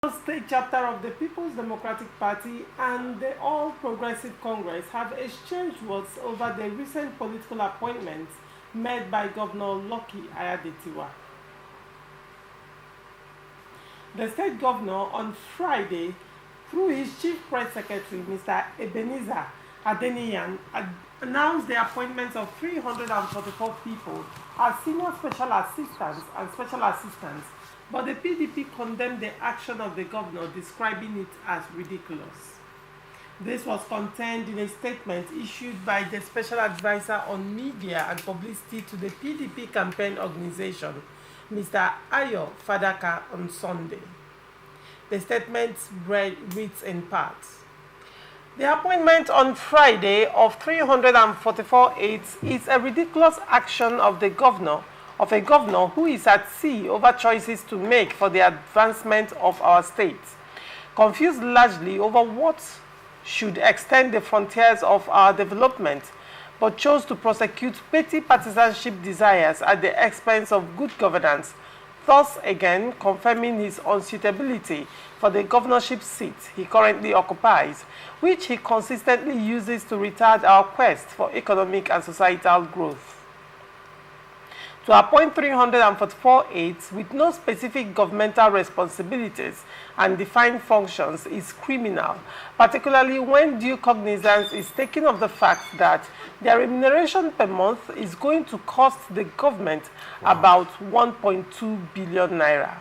State chapter of the People's Democratic Party and the All Progressive Congress have exchanged words over the recent political appointments made by Governor Lucky Aiyedatiwa. The state governor on Friday, through his chief press secretary, Mr. Ebenezer Adeniyan, announced the appointments of 344 people as senior special assistants and special assistants, but the PDP condemned the action of the governor, describing it as ridiculous. This was contained in a statement issued by the special advisor on media and publicity to the PDP campaign organization, Mr. Ayo Fadaka, on Sunday. The statement reads in part: the appointment on Friday of 344 aides is a ridiculous action of a governor who is at sea over choices to make for the advancement of our state, confused largely over what should extend the frontiers of our development, but chose to prosecute petty partisanship desires at the expense of good governance, thus again confirming his unsuitability for the governorship seat he currently occupies, which he consistently uses to retard our quest for economic and societal growth. To appoint 344 aides with no specific governmental responsibilities and defined functions is criminal, particularly when due cognizance is taken of the fact that their remuneration per month is going to cost the government about 1.2 billion naira.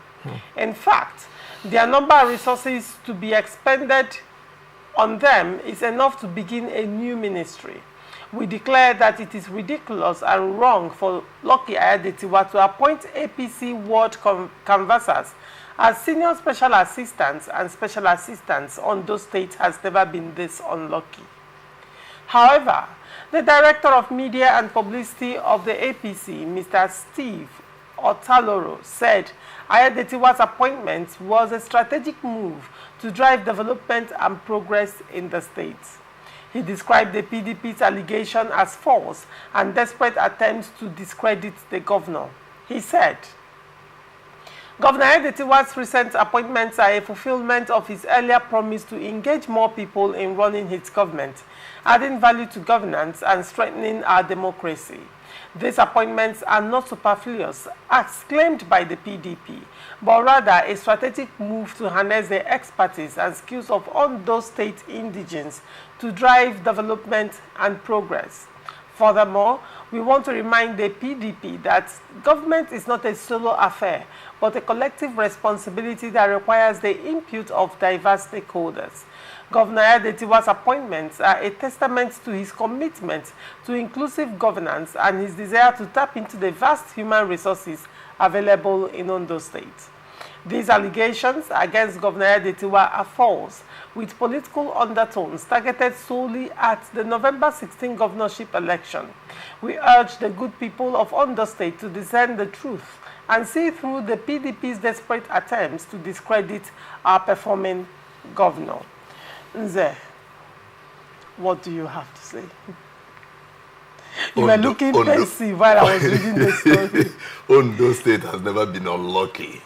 In fact, their number of resources to be expended on them is enough to begin a new ministry. We declare that it is ridiculous and wrong for Lucky Aiyedatiwa to appoint APC ward canvassers as senior special assistants and special assistants. Ondo State has never been this unlucky. However, the Director of Media and Publicity of the APC, Mr. Steve Otaloro, said Aiyedatiwa's appointment was a strategic move to drive development and progress in the state. He described the PDP's allegation as false and desperate attempts to discredit the governor. He said, Governor Aiyedatiwa's recent appointments are a fulfillment of his earlier promise to engage more people in running his government, adding value to governance and strengthening our democracy. These appointments are not superfluous, as claimed by the PDP, but rather a strategic move to harness the expertise and skills of Ondo State indigents to drive development and progress. Furthermore, we want to remind the PDP that government is not a solo affair, but a collective responsibility that requires the input of diverse stakeholders. Governor Aiyedatiwa's appointments are a testament to his commitment to inclusive governance and his desire to tap into the vast human resources available in Ondo State. These allegations against Governor Aiyedatiwa are false, with political undertones targeted solely at the November 16 governorship election. We urge the good people of Ondo State to discern the truth and see through the PDP's desperate attempts to discredit our performing governor. Nze, what do you have to say? You were looking pensive while I was reading the story. Ondo State has never been unlucky.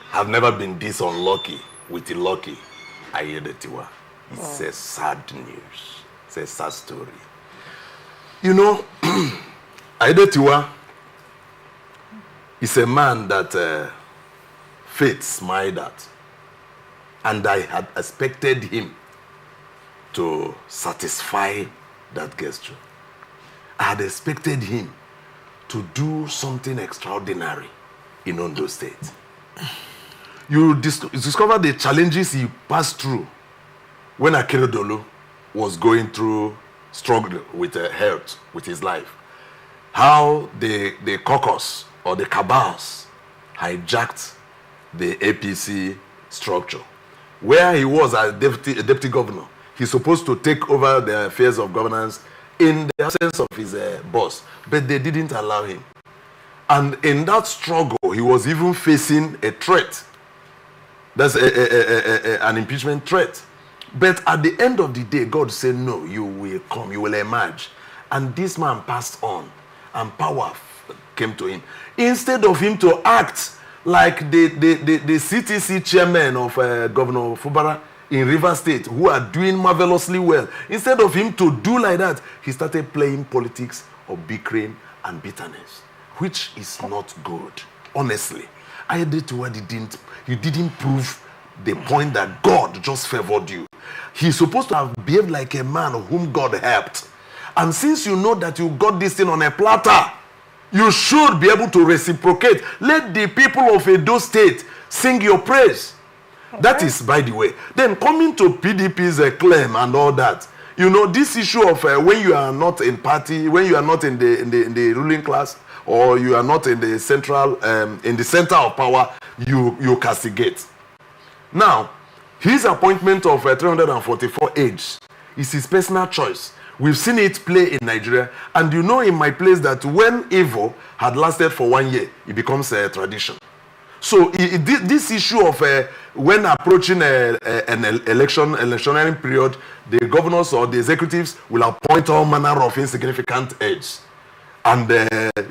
Have never been this unlucky with the Lucky Aiyedatiwa. It's a sad news. It's a sad story. You know, Aiyedatiwa is a man that fate smiled at. And I had expected him to satisfy that gesture. I had expected him to do something extraordinary in Ondo State. You discover the challenges he passed through when Akeredolu was going through struggle with health, with his life. How the caucus or the cabals hijacked the APC structure. Where he was as deputy governor, he's supposed to take over the affairs of governance in the absence of his boss, but they didn't allow him. And in that struggle, he was even facing a threat. That's an impeachment threat. But at the end of the day, God said, no, you will come, you will emerge. And this man passed on, and power came to him. Instead of him to act like the CTC chairman of Governor Fubara in Rivers State, who are doing marvelously well. Instead of him to do like that, he started playing politics of bickering and bitterness, which is not good, honestly. Aiyedatiwa didn't prove the point that God just favored you. He's supposed to have behaved like a man whom God helped. And since you know that you got this thing on a platter, you should be able to reciprocate. Let the people of Ondo State sing your praise. Okay. That is, by the way. Then coming to PDP's claim and all that, you know, this issue of when you are not in party, when you are not in the ruling class, or you are not in the central, in the center of power, you castigate. Now, his appointment of 344 aides is his personal choice. We've seen it play in Nigeria, and you know in my place that when evil had lasted for 1 year, it becomes a tradition. So this issue of when approaching an electionary period, the governors or the executives will appoint all manner of insignificant aides. And,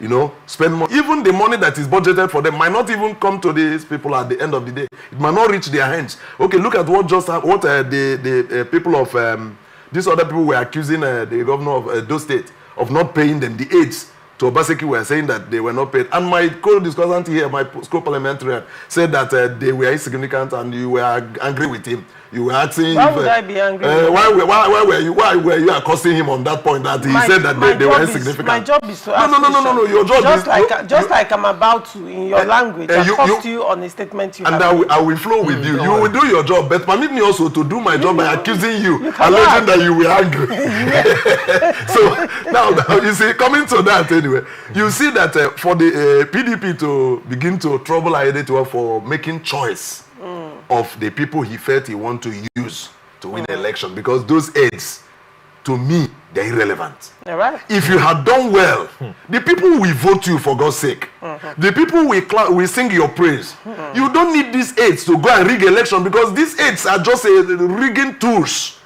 you know, spend more. Even the money that is budgeted for them might not even come to these people at the end of the day. It might not reach their hands. Okay, look at what just happened. What the people of these other people were accusing the governor of Ondo State of not paying them. The aides to Obaseki were saying that they were not paid. And my co-discussant here, my co-parliamentarian, said that they were insignificant and you were angry with him. You were asking why would I be angry? Why were you accosting him on that point that he said that they were insignificant? My job is to ask No. Your job just like I'm about to in your language. I accost you on a statement you have. And I will flow with you. You will do your job, but permit me also to do my job by accusing you, alleging that you were angry. So now you see, coming to that anyway, you see that for the PDP to begin to trouble Aiyedatiwa for making choice of the people he felt he want to use to win the election, because those aides, to me, they're irrelevant. All right. If you had done well, the people will vote you for God's sake. The people will sing your praise. You don't need these aides to go and rig election, because these aides are just rigging tools.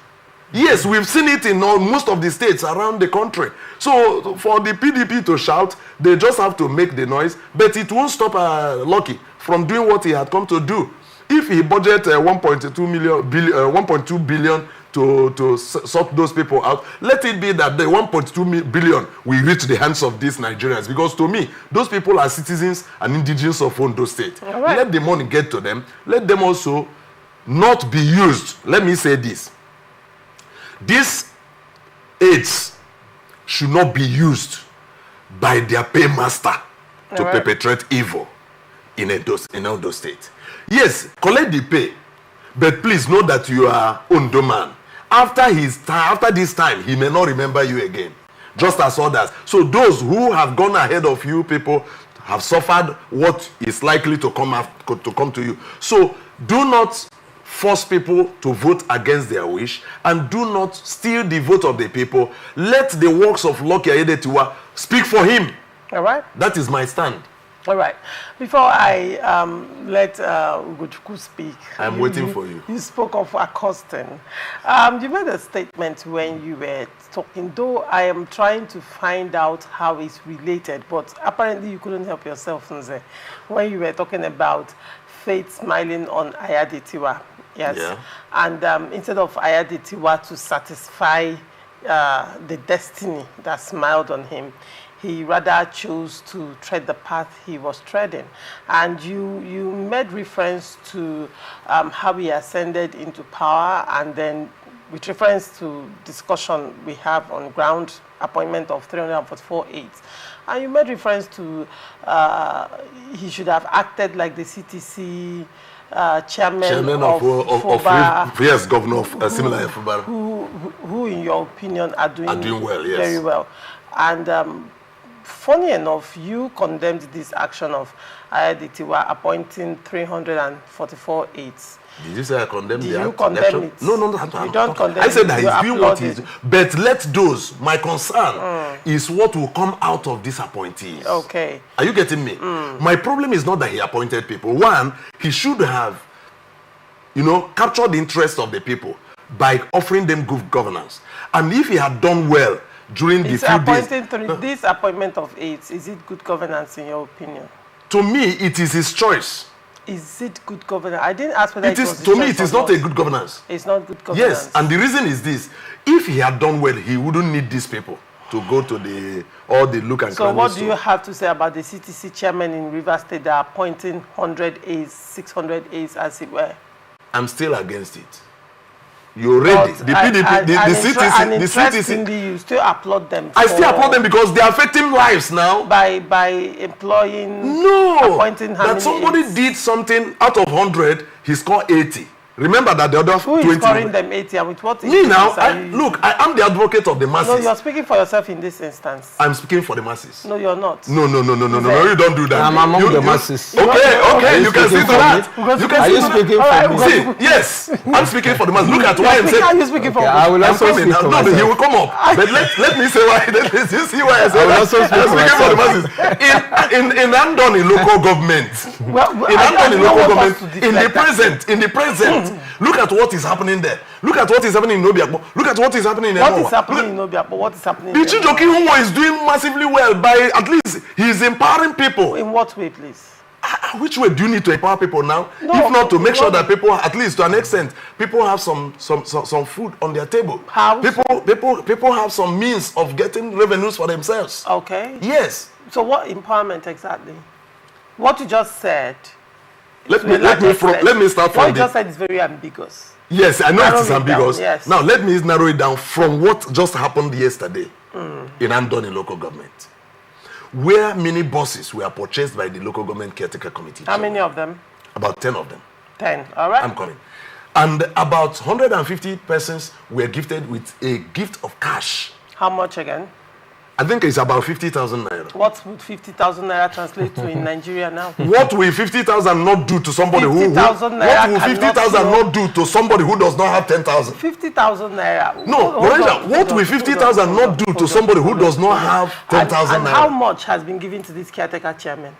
Yes, we've seen it in most of the states around the country. So for the PDP to shout, they just have to make the noise, but it won't stop Lucky from doing what he had come to do. If he budget 1.2 billion to sort those people out, let it be that the 1.2 billion will reach the hands of these Nigerians. Because to me, those people are citizens and indigenous of Ondo State. Right. Let the money get to them. Let them also not be used. Let me say this. These aids should not be used by their paymaster to perpetrate evil in Ondo State. Yes, collect the pay, but please know that you are Ondo man. After this time, he may not remember you again, just as others. So those who have gone ahead of you people have suffered what is likely to come to you. So do not force people to vote against their wish, and do not steal the vote of the people. Let the works of Lucky Aiyedatiwa speak for him. All right. That is my stand. All right. Before I let Ugochukwu speak, I'm waiting for you. You spoke of accosting. You made a statement when you were talking, though I am trying to find out how it's related, but apparently you couldn't help yourself, Nze, when you were talking about fate smiling on Aiyedatiwa. Yes. Yeah. And instead of Aiyedatiwa to satisfy the destiny that smiled on him, he rather chose to tread the path he was treading. And you made reference to how he ascended into power, and then with reference to discussion we have on ground, appointment of 344 aides. And you made reference to he should have acted like the CTC chairman of yes, governor of similar Fubara. Who in your opinion are doing well, yes. Very well. And funny enough, you condemned this action of Aiyedatiwa appointing 344 aides. Did you say I condemned the action? You condemn it? No. You don't condemn it. I said that he's doing what he's doing. But let those, my concern is what will come out of these appointees. Okay. Are you getting me? My problem is not that he appointed people. One, he should have, captured the interest of the people by offering them good governance. And if he had done well during the few days... This appointment of aides, is it good governance in your opinion? To me, it is his choice. Is it good governance? I didn't ask whether It is, to me, it is not a good governance. It's not good governance. Yes, and the reason is this. If he had done well, he wouldn't need these people to go to all the look and So what do you have to say about the CTC chairman in Rivers State that are appointing 100 A's, 600 A's as it were? I'm still against it. You ready? The PDP, the CTC, the CTC. You still applaud them. I still applaud them because they are affecting lives now. By employing. No. Appointing how that somebody aides? did something out of 100, he scored 80. Remember that the other Who 20. Who is scoring them 80 and with what? Me now. Look, I am the advocate of the masses. No, you're speaking for yourself in this instance. I'm speaking for the masses. No, you're not. No, you don't do that. I'm among the masses. Okay, you can see to that. You can Are you speaking for me? See, yes, I'm speaking for the masses. Look at why I'm saying. Are you speaking for me? I will also speak for myself. No, he will come up. But let me say why. Let me see why I say that. also speak I'm speaking for the masses. In Andon, in local government, in the present, look at what is happening there. Look at what is happening in Obiakpo. Look at what is happening in Emowa. What is happening in Obiakpo? What is happening in Chijoke Humo is doing massively well by, at least, he is empowering people. In what way, please? Which way do you need to empower people now? No, if not to make sure that people, at least to an extent, people have some food on their table. How? People have some means of getting revenues for themselves. Okay. Yes. So what empowerment exactly? What you just said. Let me start from what you just said is very ambiguous. Yes, I know it is ambiguous. Down, yes. Now let me narrow it down from what just happened yesterday in Andon in local government, where mini buses were purchased by the local government caretaker committee. How many of them? About 10 of them. 10, all right. I'm coming. And about 150 persons were gifted with a gift of cash. How much again? I think it's about 50,000 naira. What would 50,000 naira translate to in Nigeria now? What will 50,000 not do to somebody who? What will 50,000 not do to somebody who does not have 10,000? 50,000 naira. No, what will 50,000 not do to somebody who does not have 10,000 naira? And how much has been given to this caretaker chairman?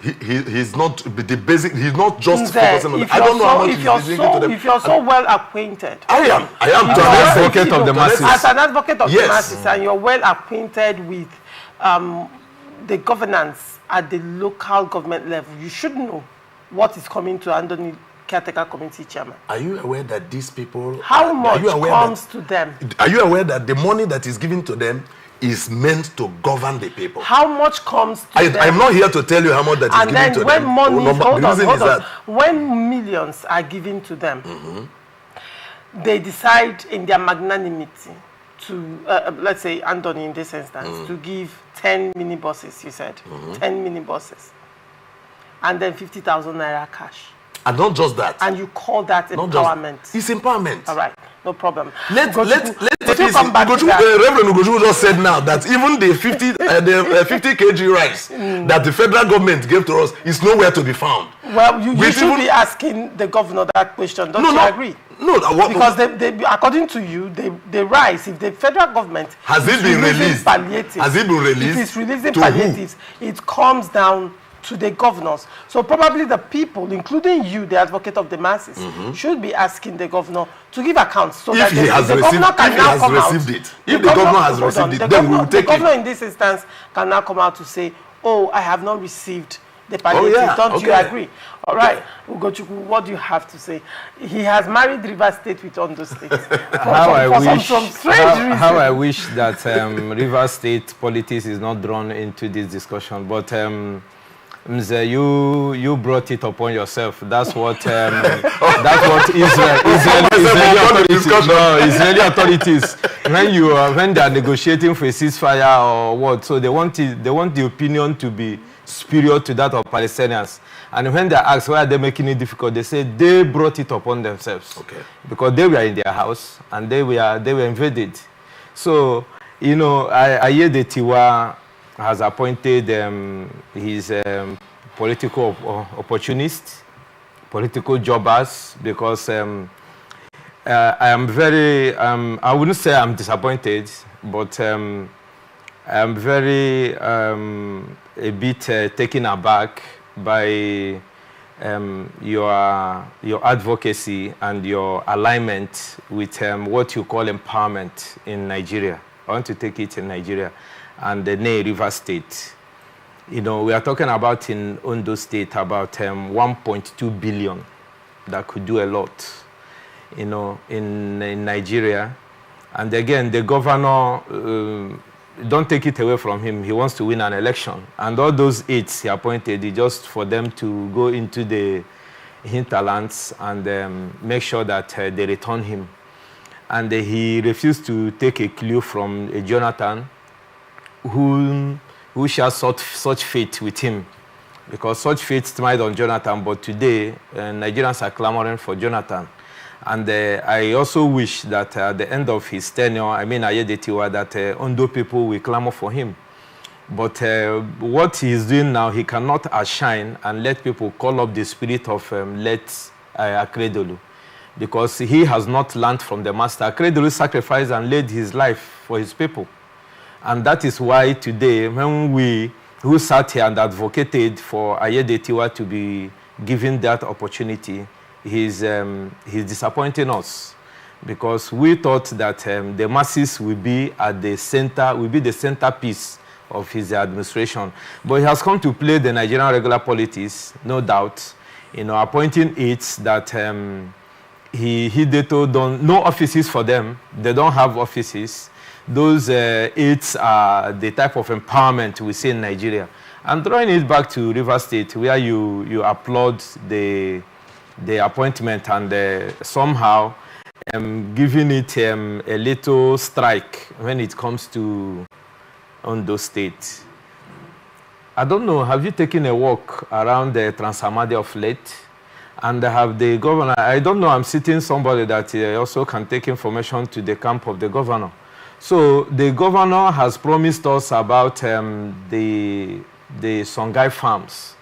He's not the basic. He's not just focusing on. I don't know how much he's giving to them. If you're so well acquainted, I am. As an advocate of the masses. As an advocate of the masses, and you're well acquainted with the governance at the local government level, you should know what is coming to Andoni caretaker committee chairman. Are you aware that these people? How much comes to them? Are you aware that the money that is given to them is meant to govern the people? How much comes to them? I'm not here to tell you how much that is given to them. And then when money, when millions are given to them, they decide in their magnanimity to, let's say Andoni in this instance, to give 10 minibuses, you said, 10 minibuses, and then 50,000 naira cash. And not just that. And you call that empowerment. It's empowerment. All right, no problem. Let Reverend Ugoju just said now that even the 50 kg rice that the federal government gave to us is nowhere to be found. Well, you should be asking the governor that question. Don't you agree? No, because they, according to you, the rice, if the federal government has it been released? Has it been released? If it's releasing palliatives, it comes down to the governors. So probably the people, including you, the advocate of the masses, should be asking the governor to give accounts so that the governor can now come out. If the governor has received it, then we will take it. The governor in this instance can now come out to say, oh, I have not received the palliative. Don't you agree? All right. Ugochukwu, what do you have to say? He has married Rivers State with Ondo State. How I wish that Rivers State politics is not drawn into this discussion, but Mze, you brought it upon yourself. That's what Israeli authorities when they are negotiating for a ceasefire or what, so they want the opinion to be superior to that of Palestinians. And when they ask why are they making it difficult, they say they brought it upon themselves. Okay. Because they were in their house and they were invaded. So, you know, Aiyedatiwa has appointed his political opportunists, political jobbers, because I am very, I wouldn't say I'm disappointed, but I'm very a bit taken aback by your advocacy and your alignment with what you call empowerment in Nigeria. I want to take it in Nigeria and the Rivers State. You know, we are talking about in Ondo State about 1.2 billion that could do a lot, you know, in Nigeria. And again, the governor, don't take it away from him. He wants to win an election. And all those aides he appointed is just for them to go into the hinterlands and make sure that they return him. And he refused to take a clue from Jonathan, who shares such fate with him. Because such fate smiled on Jonathan, but today Nigerians are clamoring for Jonathan. And I also wish that at the end of his tenure, Aiyedatiwa, that Ondo people will clamor for him. But what he is doing now, he cannot outshine and let people call up the spirit of late Akeredolu, because he has not learned from the master. Akeredolu sacrificed and laid his life for his people. And that is why today, when we who sat here and advocated for Aiyedatiwa to be given that opportunity, he's disappointing us, because we thought that the masses will be at the center, will be the centerpiece of his administration. But he has come to play the Nigerian regular politics, no doubt, you know, appointing aides that he don't, no offices for them. They don't have offices. Those aides are the type of empowerment we see in Nigeria. And drawing it back to Rivers State, where you applaud the appointment and somehow giving it a little strike when it comes to Ondo State. I don't know, have you taken a walk around the Transamadi of late? And have the governor, I don't know, I'm sitting somebody that also can take information to the camp of the governor. So the governor has promised us about the Songhai farms.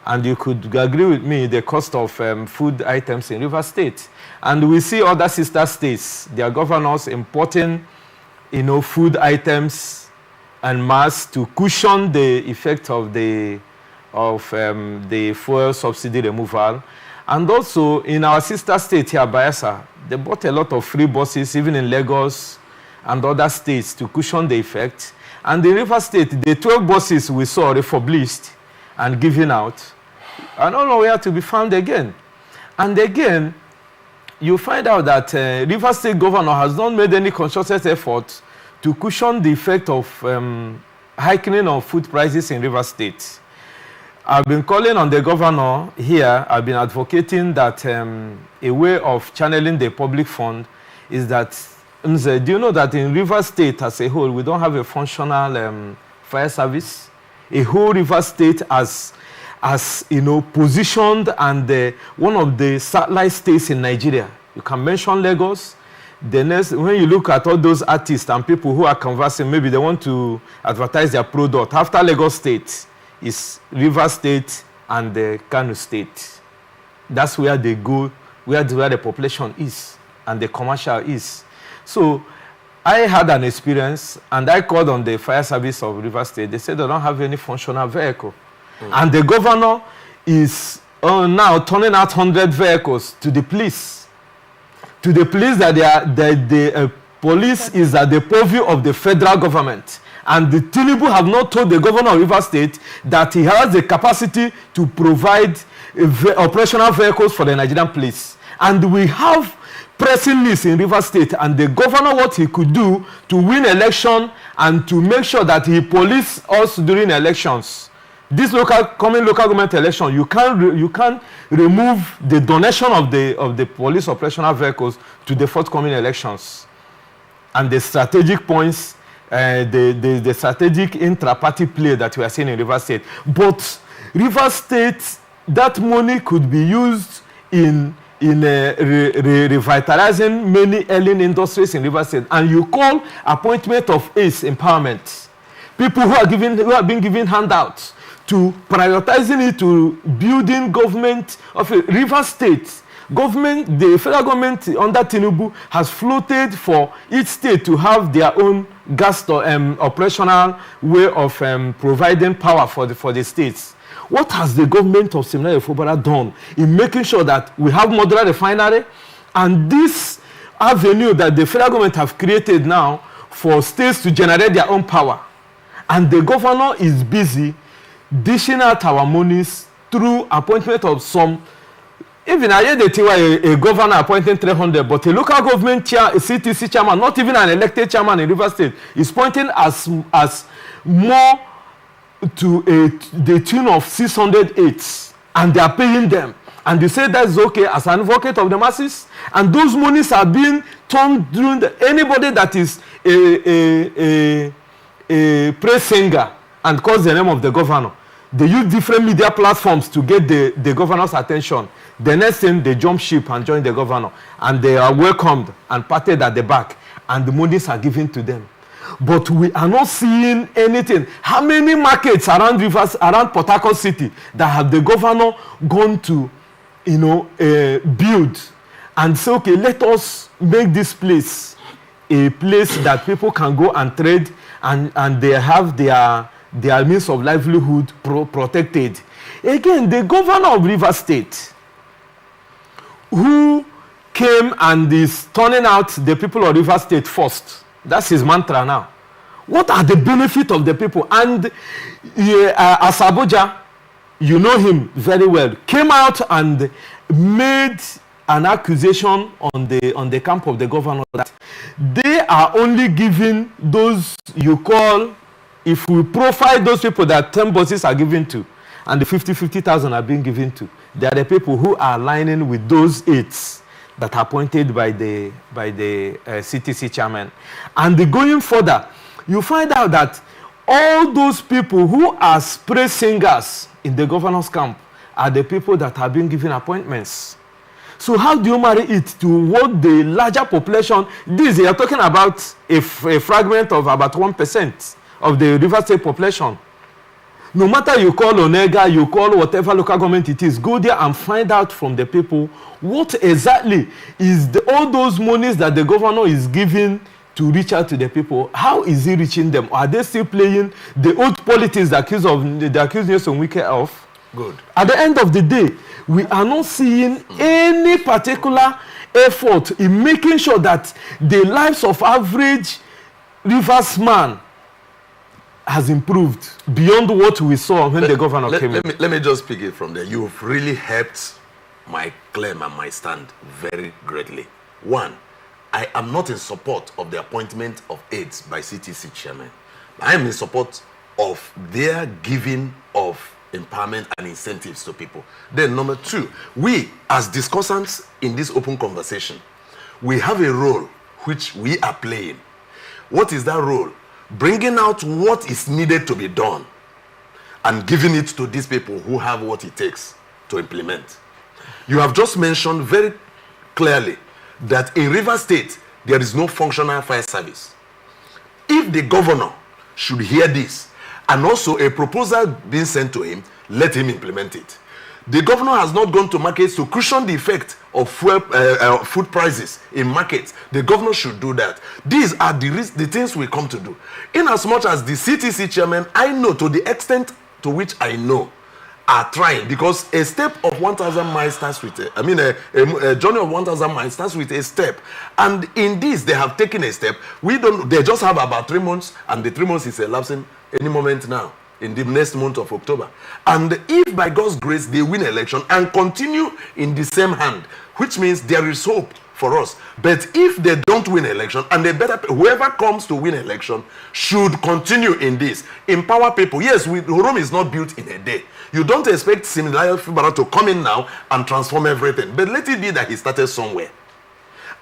And you could agree with me, the cost of food items in Rivers State. And we see other sister states, their governors importing, you know, food items en masse to cushion the effect of the fuel subsidy removal. And also in our sister state here, Bayelsa, they bought a lot of free buses, even in Lagos and other states, to cushion the effect. And in Rivers State, the 12 buses we saw republished and given out are not nowhere to be found again. And again, you find out that Rivers State governor has not made any conscious effort to cushion the effect of hiking of food prices in Rivers State. I've been calling on the governor here. I've been advocating that a way of channeling the public fund is that, do you know that in Rivers State as a whole, we don't have a functional fire service? A whole Rivers State as you know, positioned and one of the satellite states in Nigeria. You can mention Lagos. The next, when you look at all those artists and people who are conversing, maybe they want to advertise their product. After Lagos State is Rivers State and the Kano State. That's where they go, where the population is and the commercial is. So I had an experience and I called on the fire service of Rivers State. They said they don't have any functional vehicle. And the governor is now turning out 100 vehicles to the police. To the police that the police is at the purview of the federal government. And the Tinubu have not told the governor of Rivers State that he has the capacity to provide operational vehicles for the Nigerian police. And we have pressing needs in Rivers State, and the governor, what he could do to win election and to make sure that he police us during elections. This coming local government election, you can remove the donation of the police operational vehicles to the forthcoming elections, and the strategic points, the strategic intra-party play that we are seeing in Rivers State. But Rivers State, that money could be used in revitalizing many ailing industries in Rivers State, and you call appointment of ACE empowerment, people who are being given handouts, to prioritizing it to building government of a Rivers State. Government, the federal government under Tinubu has floated for each state to have their own gas operational way of providing power for the states. What has the government of Seminole Fubara done in making sure that we have modular refinery and this avenue that the federal government have created now for states to generate their own power? And the governor is busy dishing out our monies through appointment of some. Even Aiyedatiwa, a governor appointing 300, but a local government chair, a CTC chairman, not even an elected chairman in River State, is pointing as more to the tune of 608, and they are paying them. And they say that's okay as an advocate of the masses. And those monies are being turned during anybody that is a praise singer and calls the name of the governor. They use different media platforms to get the governor's attention. The next thing, they jump ship and join the governor. And they are welcomed and patted at the back. And the monies are given to them. But we are not seeing anything. How many markets around rivers, around Port Harcourt City, that have the governor gone to, build and say, okay, let us make this place a place that people can go and trade and they have their means of livelihood protected. Again, the governor of River State, who came and is turning out the people of River State first. That's his mantra now. What are the benefits of the people? And as Abuja, you know him very well, came out and made an accusation on the camp of the governor that they are only giving those you call, if we profile those people that 10 buses are given to, and the 50,000 are being given to, they are the people who are aligning with those aides that are appointed by the CTC chairman. And going further, you find out that all those people who are praise singers in the governor's camp are the people that are being given appointments. So how do you marry it to what the larger population? This, they are talking about a fragment of about 1% of the River State population. No matter you call Onega, you call whatever local government it is, go there and find out from the people what exactly is all those monies that the governor is giving to reach out to the people. How is he reaching them? Are they still playing the old politics that accuse Nyesom Wike of? Good. At the end of the day, we are not seeing any particular effort in making sure that the lives of average Rivers man has improved beyond what we saw when the governor came in. Let me just pick it from there. You've really helped my claim and my stand very greatly. One, I am not in support of the appointment of aides by CTC chairman. I am in support of their giving of empowerment and incentives to people. Then number two, we as discussants in this open conversation, we have a role which we are playing. What is that role? Bringing out what is needed to be done and giving it to these people who have what it takes to implement. You have just mentioned very clearly that in River State, there is no functional fire service. If the governor should hear this, and also a proposal being sent to him, let him implement it. The governor has not gone to markets to cushion the effect of food prices in markets. The governor should do that. These are the things we come to do. In as much as the CTC chairman, I know to the extent to which I know, are trying, because a step of 1,000 miles starts with a journey of 1,000 miles starts with a step, and in this they have taken a step. They just have about 3 months, and the 3 months is elapsing any moment now in the next month of October. And if by God's grace they win election and continue in the same hand, which means there is hope for us. But if they don't win election, and whoever comes to win election should continue in this, empower people. Yes, Rome is not built in a day. You don't expect Similar Fibara to come in now and transform everything. But let it be that he started somewhere.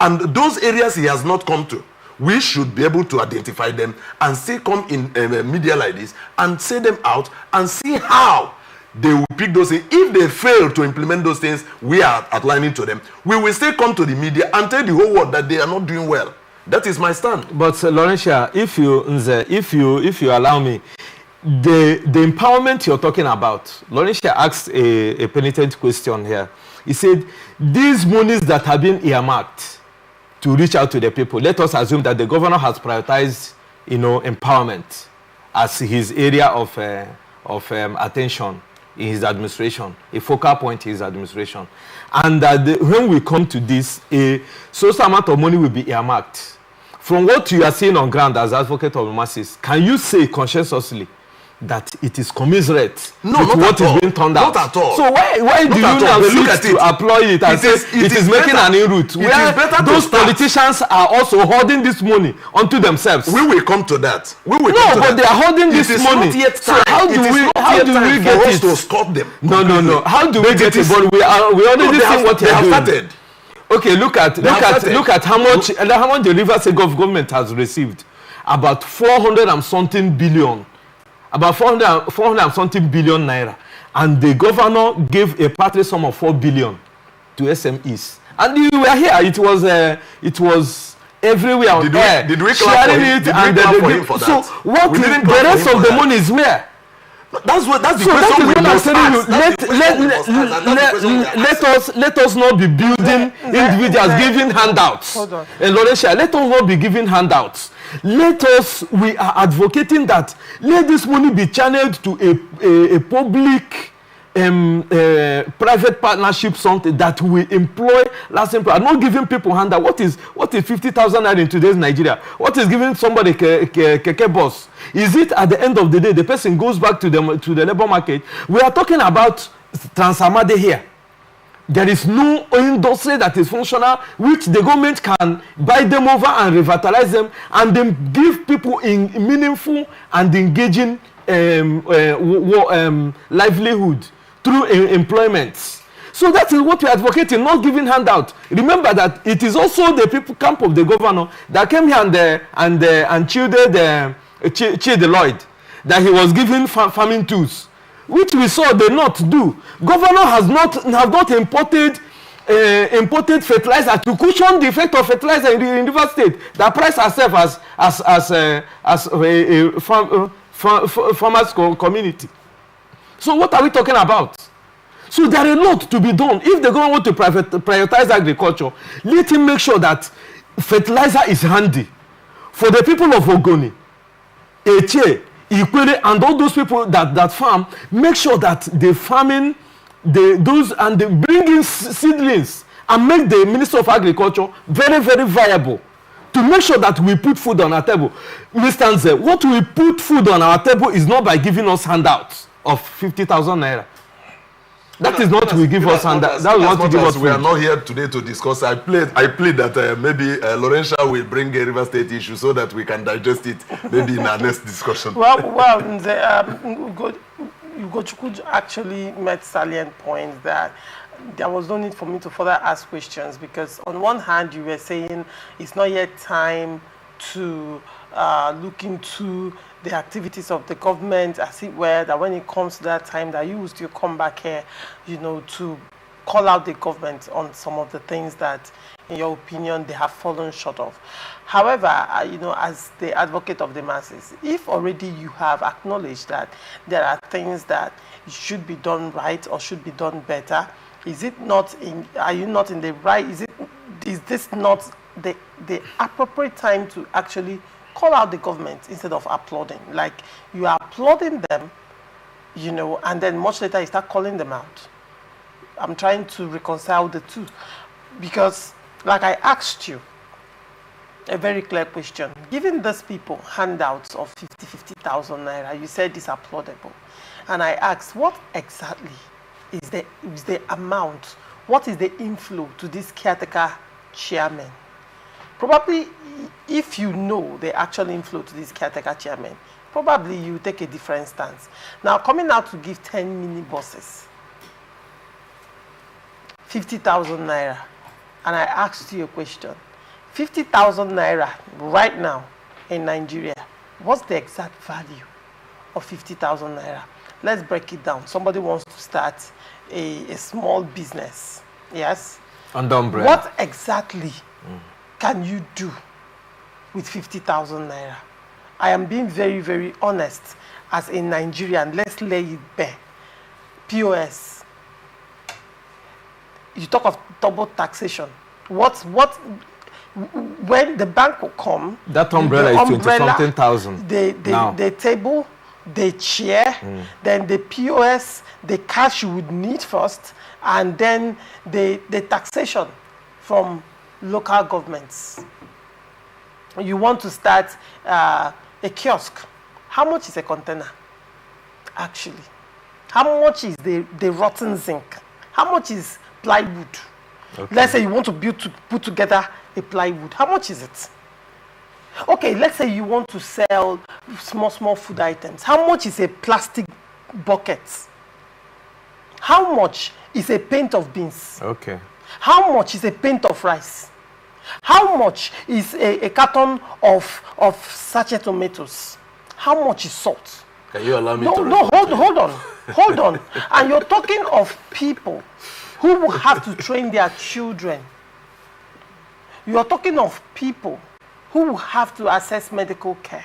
And those areas he has not come to, we should be able to identify them and still come in media like this and say them out and see how they will pick those things. If they fail to implement those things we are outlining to them, we will still come to the media and tell the whole world that they are not doing well. That is my stand. But Laurentia, if you allow me, the empowerment you're talking about, Laurentia asked a penitent question here. He said, these monies that have been earmarked to reach out to the people, let us assume that the governor has prioritized, empowerment as his area of attention in his administration, a focal point in his administration. And that when we come to this, a social amount of money will be earmarked. From what you are seeing on ground as advocate of the masses, can you say conscientiously that it is commiserate No, with not what at is all. being turned out. Not at all. So why do you Not at all. now But look seek at to it. applaud it and say it is making better. an inroute? It Where is better to those start. politicians are also holding this money onto themselves. We will come to that. We will No, come to but that. they are holding It this is money. Not yet So time. how do It is we- not how yet do time we for get us it? to stop them? No. How do we But get it it? is- But we already they see what they they're have doing. started. Okay, look at how much the Rivers State government has received. About 400 and something billion. About 400 and something billion naira. And the governor gave a party sum of 4 billion to SMEs. And you were here. It was everywhere on air. Did we clap for him? Did we clap for him for that? So what We didn't the clap for rest him of for the that. money is where? That's the So that question is we what I'm must telling you. ask. That's the question we must ask, and that's the question we are asking. Let us not be building individuals giving handouts. Hold on. Loresha, let us not be giving handouts. We are advocating that let this money be channeled to a public private partnership, something that will employ lasting people. Not giving people handout. What is 50,000 naira in today's Nigeria? What is giving somebody keke boss? Is it at the end of the day the person goes back to the labor market? We are talking about Transamade here. There is no industry that is functional which the government can buy them over and revitalize them and then give people in meaningful and engaging livelihood through employment. So that is what we are advocating, not giving handout. Remember that it is also the people camp of the governor that came here and chilled Lloyd, that he was giving farming tools, which we saw they not do. Governor have not imported fertilizer to cushion the effect of fertilizer in Rivers State that price herself as a farmers community. So what are we talking about? So there are a lot to be done. If the government want to prioritize agriculture, let him make sure that fertilizer is handy for the people of Ogoni, Eche, Ikwere, and all those people that farm. Make sure that the farming, they bring in seedlings and make the Minister of Agriculture very, very viable to make sure that we put food on our table. Mr. Nze, what we put food on our table is not by giving us handouts of 50,000 naira. That is not we give us handouts. That is not to give us food. We are not here today to discuss. I plead that maybe Laurentia will bring a River State issue so that we can digest it maybe in our next discussion. Well, Ugochukwu actually made salient points that there was no need for me to further ask questions, because on one hand you were saying it's not yet time to look into the activities of the government, as it were, that when it comes to that time that you will still come back here, to call out the government on some of the things that, in your opinion, they have fallen short of. However, as the advocate of the masses, if already you have acknowledged that there are things that should be done right or should be done better, are you not in the right, is this not the appropriate time to actually call out the government instead of applauding? Like, you are applauding them, and then much later you start calling them out. I'm trying to reconcile the two, because like I asked you a very clear question. Giving these people handouts of 50,000 naira, you said it's applaudable. And I asked, what exactly is the amount? What is the inflow to this caretaker chairman? Probably, if you know the actual inflow to this caretaker chairman, probably you take a different stance. Now, coming out to give 10 mini buses, 50,000 naira, and I asked you a question. 50,000 naira right now in Nigeria, what's the exact value of 50,000 naira? Let's break it down. Somebody wants to start a small business, yes? Under umbrella. What exactly can you do with 50,000 naira? I am being very, very honest. As a Nigerian, let's lay it bare. POS. You talk of double taxation. When the bank will come, that umbrella is 20-something thousand. The table, the chair, then the POS, the cash you would need first, and then the taxation from local governments. You want to start a kiosk. How much is a container? actually? How much is the rotten zinc? How much is plywood? Okay. Let's say you want to put together a plywood. How much is it? Okay, let's say you want to sell small food items. How much is a plastic bucket? How much is a pint of beans? Okay. How much is a pint of rice? How much is a carton of sachet tomatoes? How much is salt? Can you allow me to... No, hold on. And you're talking of people who will have to train their children. You're talking of people who will have to access medical care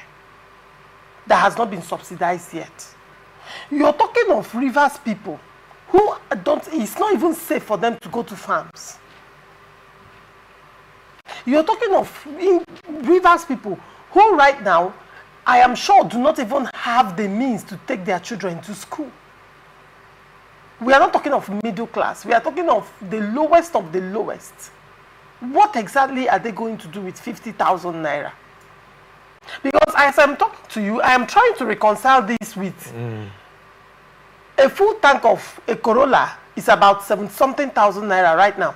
that has not been subsidized yet. You're talking of rivers people who it's not even safe for them to go to farms. You're talking of rivers people who right now, I am sure, do not even have the means to take their children to school. We are not talking of middle class. We are talking of the lowest of the lowest. What exactly are they going to do with 50,000 naira? Because as I'm talking to you, I am trying to reconcile this with a full tank of a Corolla is about 7-something thousand naira right now.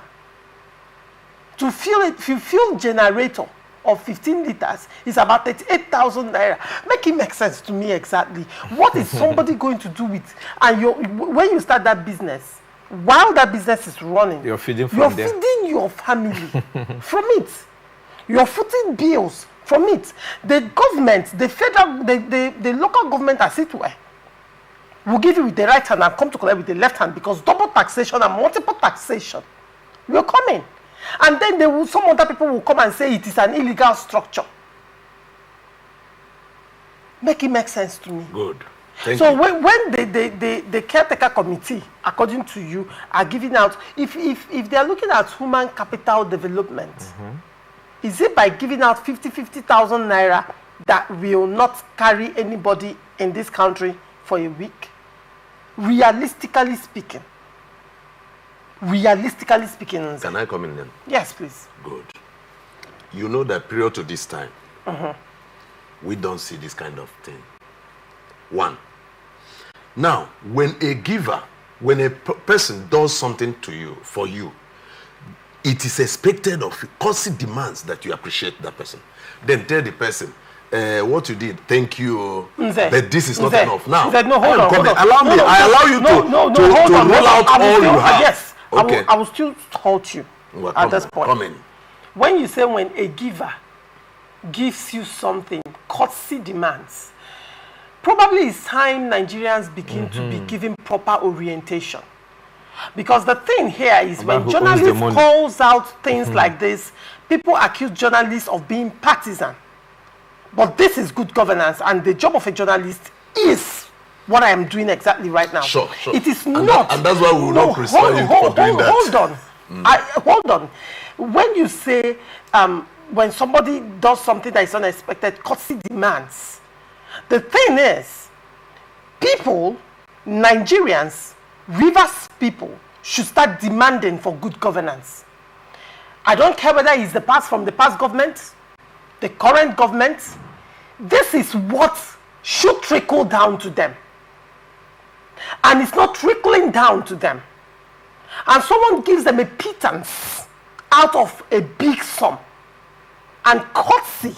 To fuel generator of 15 liters is about 38,000 naira. Make it make sense to me exactly. What is somebody going to do with? And when you start that business, while that business is running, you're feeding your family from it. You're footing bills from it. The government, the federal, the local government, as it were, will give you with the right hand and come to collect with the left hand, because double taxation and multiple taxation will come in. And then some other people will come and say it is an illegal structure. Make it make sense to me. Good. When the caretaker committee, according to you, are giving out, if they are looking at human capital development, is it by giving out 50,000 naira that will not carry anybody in this country for a week? Realistically speaking. Can I come in then? Yes, please. Good. You know that prior to this time, we don't see this kind of thing. One. Now, when a person does something to you, for you, it is expected of you, constant demands that you appreciate that person. Then tell the person, what you did, thank you, but this is not enough. Now, no, hold on. I allow you to roll out all you have. Yes, okay. I will still halt you at this point. Come in. When you say when a giver gives you something, courtesy demands, probably it's time Nigerians begin to be given proper orientation. Because the thing here is when journalists calls out things like this, people accuse journalists of being partisan. But this is good governance, and the job of a journalist is what I am doing exactly right now. Sure. It is not. And that's why we will not criticize you for doing that. Hold on. When you say, when somebody does something that is unexpected, courtesy demands. The thing is, people, Nigerians, Rivers people, should start demanding for good governance. I don't care whether it's from the past government, the current government. This is what should trickle down to them. And it's not trickling down to them. And someone gives them a pittance out of a big sum. And courtesy,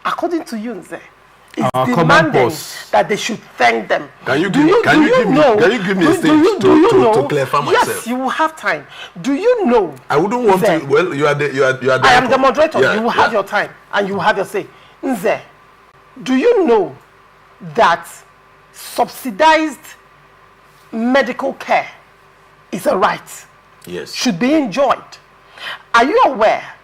according to you, Nze, is demanding that they should thank them. Can you give me a stage to clarify myself? Yes, you will have time. Do you know? I wouldn't want Nze, to. Well, you are the I am the moderator. Yeah, you will have your time and you will have your say. Nze, do you know that subsidized medical care is a right? Yes. Should be enjoyed. Are you aware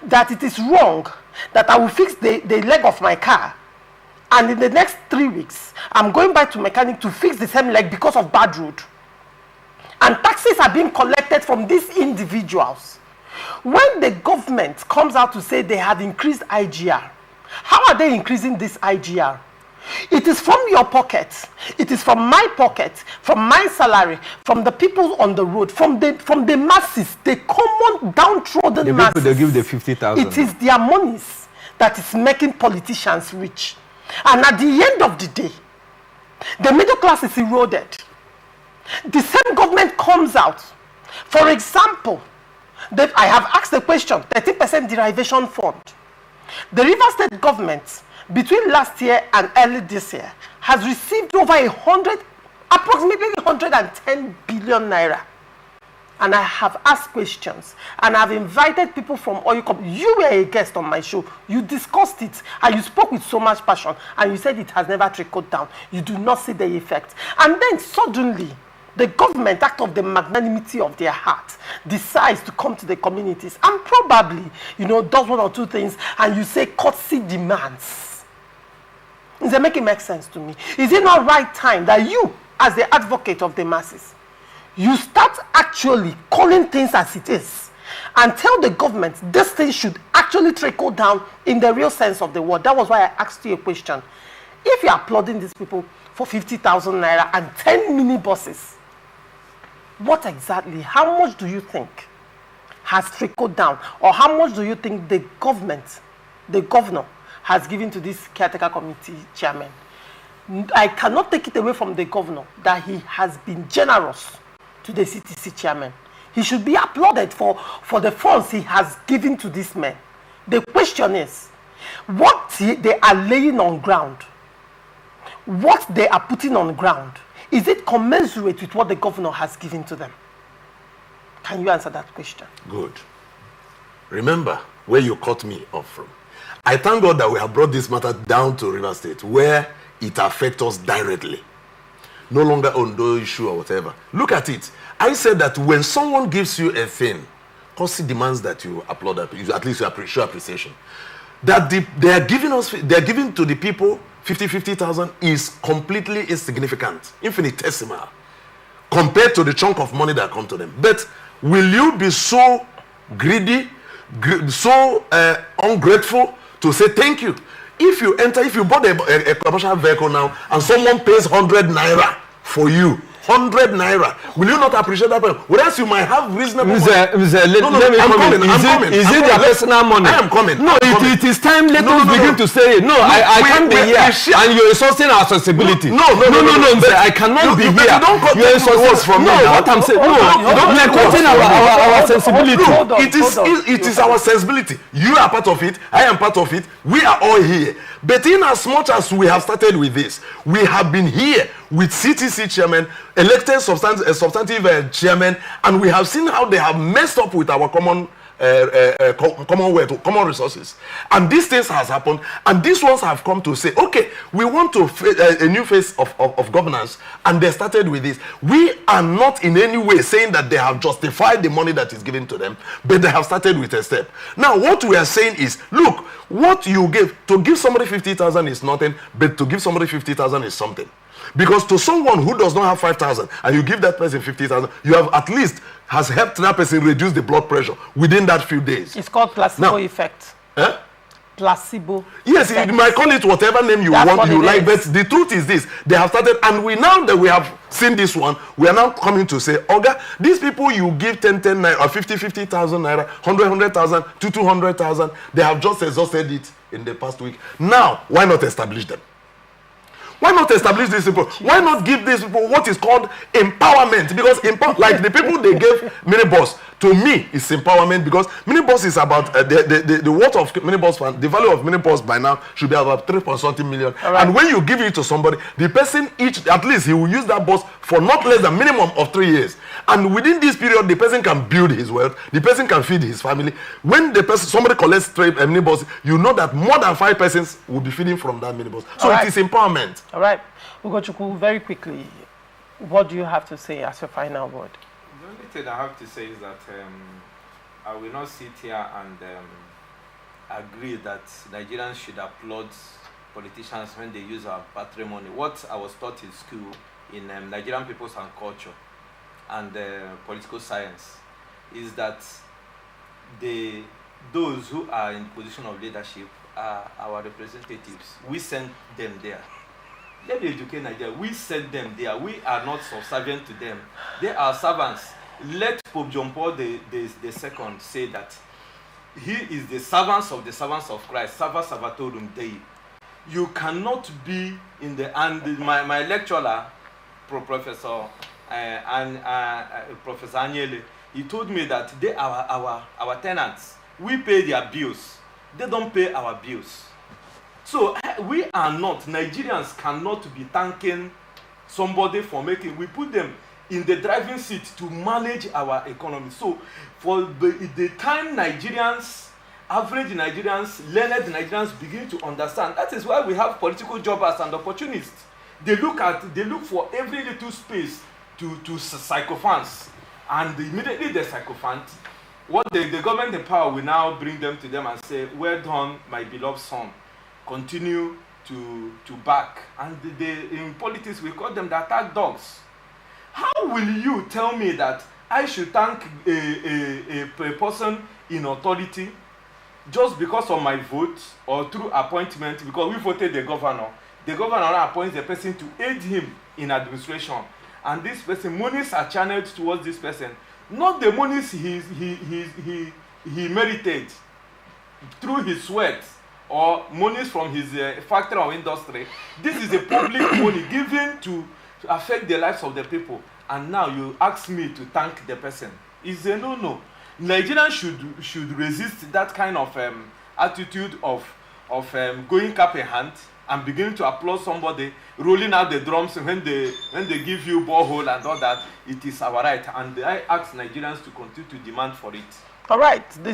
that it is wrong that I will fix the leg of my car, and in the next 3 weeks, I'm going back to mechanic to fix the same leg because of bad road? And taxes are being collected from these individuals. When the government comes out to say they have increased IGR, how are they increasing this IGR? It is from your pocket. It is from my pocket, from my salary, from the people on the road, from the masses, the common downtrodden masses. They give the 50,000. It is their monies that is making politicians rich. And at the end of the day, The middle class is eroded. The same government comes out. For example, I have asked the question, 30% derivation fund. The Rivers State government, between last year and early this year, has received over approximately 110 billion naira. And I have asked questions, and I've invited people from oil companies. You were a guest on my show. You discussed it, and you spoke with so much passion, and you said it has never trickled down. You do not see the effect. And then suddenly, the government, out of the magnanimity of their heart, decides to come to the communities and probably, does one or two things, and you say courtesy demands. Does it make sense to me? Is it not right time that you, as the advocate of the masses, you start actually calling things as it is and tell the government this thing should actually trickle down in the real sense of the word? That was why I asked you a question. If you're applauding these people for 50,000 naira and 10 minibuses, what exactly, how much do you think has trickled down? Or how much do you think the governor has given to this caretaker committee chairman? I cannot take it away from the governor that he has been generous to the CTC chairman. He should be applauded for the funds he has given to this man. The question is, what they are laying on ground, what they are putting on ground, is it commensurate with what the governor has given to them? Can you answer that question? Good. Remember where you cut me off from. I thank God that we have brought this matter down to Rivers State, where it affects us directly. No longer Ondo issue or whatever. Look at it. I said that when someone gives you a thing, courtesy demands that you applaud, at least you show appreciation. That they are giving to the people 50,000 is completely insignificant, infinitesimal, compared to the chunk of money that come to them. But will you be so greedy, so ungrateful to say thank you? If you bought a commercial vehicle now and someone pays 100 naira for you, 100 naira, will you not appreciate that? Whereas you might have reasonable money. Let me come in. Is it their personal money? I am coming. No, it is time. Let us begin to say it. No, I can't be here and you're insulting our sensibility. No, I cannot be here. You're insulting from me. What I'm saying, you're quoting our sensibility. It is our sensibility. You are part of it. I am part of it. We are all here. But in as much as we have started with this, we have been here with CTC chairman, elected substantive chairman, and we have seen how they have messed up with our common resources. And these things has happened, and these ones have come to say, okay, we want to a new phase of governance, and they started with this. We are not in any way saying that they have justified the money that is given to them, but they have started with a step. Now, what we are saying is, look, what you give, to give somebody 50,000 is nothing, but to give somebody 50,000 is something. Because to someone who does not have 5,000 and you give that person 50,000, you have at least has helped that person reduce the blood pressure within that few days. It's called placebo effect. Eh? Placebo. Yes, effect. You might call it whatever name you want, you like, but the truth is this: they have started, and now that we have seen this one, we are now coming to say, Oga, these people you give 10 naira or 50,000 naira, 100,000, 200,000, they have just exhausted it in the past week. Now, why not establish them? Why not establish these people? Why not give these people what is called empowerment? Because like the people they gave minibus, to me, it's empowerment, because minibus is about the worth of minibus fund, the value of minibus by now should be about 3.something million. Right. And when you give it to somebody, the person at least he will use that bus for not less than minimum of 3 years. And within this period, the person can build his wealth, the person can feed his family. When somebody collects minibus, you know that more than 5 persons will be feeding from that minibus. So it is empowerment. All right. Ugochukwu, very quickly, what do you have to say as your final word? The only thing I have to say is that I will not sit here and agree that Nigerians should applaud politicians when they use our patrimony. What I was taught in school in Nigerian peoples and culture and political science is that those who are in position of leadership are our representatives. We send them there. Let me educate Nigeria. We send them there. We are not subservient to them. They are servants. Let Pope John Paul II say that he is the servants of Christ, Serva Servatorum Dei. you cannot be in the, and my lecturer, Professor Professor Anyele, he told me that they are our tenants. We pay their bills. They don't pay our bills. So we are not, Nigerians cannot be thanking somebody for making, we put them in the driving seat to manage our economy. So for the time Nigerians, average Nigerians, learned Nigerians begin to understand, that is why we have political jobbers and opportunists. They look for every little space to sycophants, and immediately the sycophant, what the government in power will now bring them to them and say, well done, my beloved son, continue to back. And in politics we call them the attack dogs. How will you tell me that I should thank a person in authority just because of my vote or through appointment, because we voted the governor now appoints the person to aid him in administration, and this person, monies are channeled towards this person, not the monies he merited through his sweat or monies from his factory or industry. This is a public money given to affect the lives of the people, and now you ask me to thank the person. It's a no. Nigerians should resist that kind of attitude of going cap in hand and beginning to applaud somebody, rolling out the drums when they give you borehole and all that. It is our right, and I ask Nigerians to continue to demand for it. All right. This